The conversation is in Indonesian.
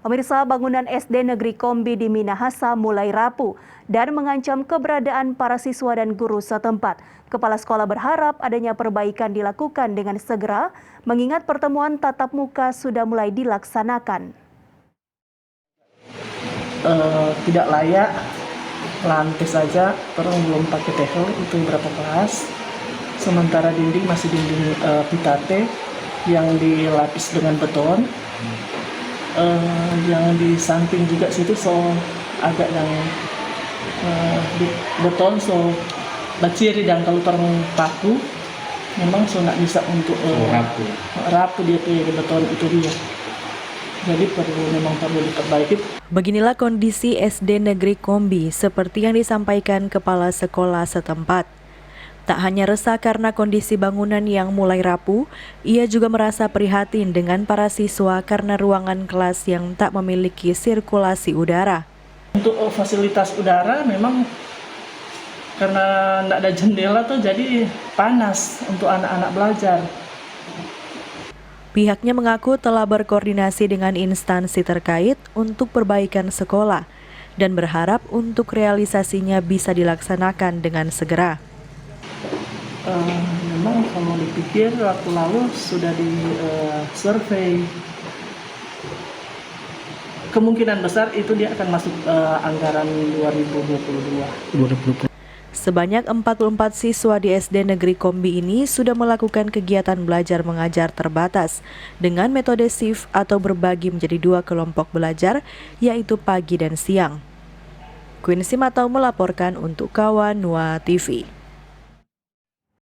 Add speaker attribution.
Speaker 1: Pemirsa, bangunan SD Negeri Kombi di Minahasa mulai rapuh dan mengancam keberadaan para siswa dan guru setempat. Kepala sekolah berharap adanya perbaikan dilakukan dengan segera, mengingat pertemuan tatap muka sudah mulai dilaksanakan.
Speaker 2: Tidak layak, lantai saja, orang belum pakai tehel, itu berapa kelas. Sementara dinding masih dinding pitate yang dilapis dengan beton. Yang di samping juga situ agak yang beton baciri, dan kalau terang paku memang nggak bisa untuk rapuh dia tuh beton itu dia. Jadi memang perlu diperbaiki.
Speaker 3: Beginilah kondisi SD Negeri Kombi seperti yang disampaikan kepala sekolah setempat. Tak hanya resah karena kondisi bangunan yang mulai rapuh, ia juga merasa prihatin dengan para siswa karena ruangan kelas yang tak memiliki sirkulasi udara.
Speaker 2: Untuk fasilitas udara memang karena tidak ada jendela tuh jadi panas untuk anak-anak belajar.
Speaker 3: Pihaknya mengaku telah berkoordinasi dengan instansi terkait untuk perbaikan sekolah dan berharap untuk realisasinya bisa dilaksanakan dengan segera.
Speaker 2: Memang kalau dipikir waktu lalu sudah di survei, kemungkinan besar itu dia akan masuk anggaran 2022.
Speaker 3: Sebanyak 44 siswa di SD Negeri Kombi ini sudah melakukan kegiatan belajar mengajar terbatas dengan metode shift atau berbagi menjadi 2 kelompok belajar, yaitu pagi dan siang. Queen Simatau melaporkan untuk Kawan Nua TV.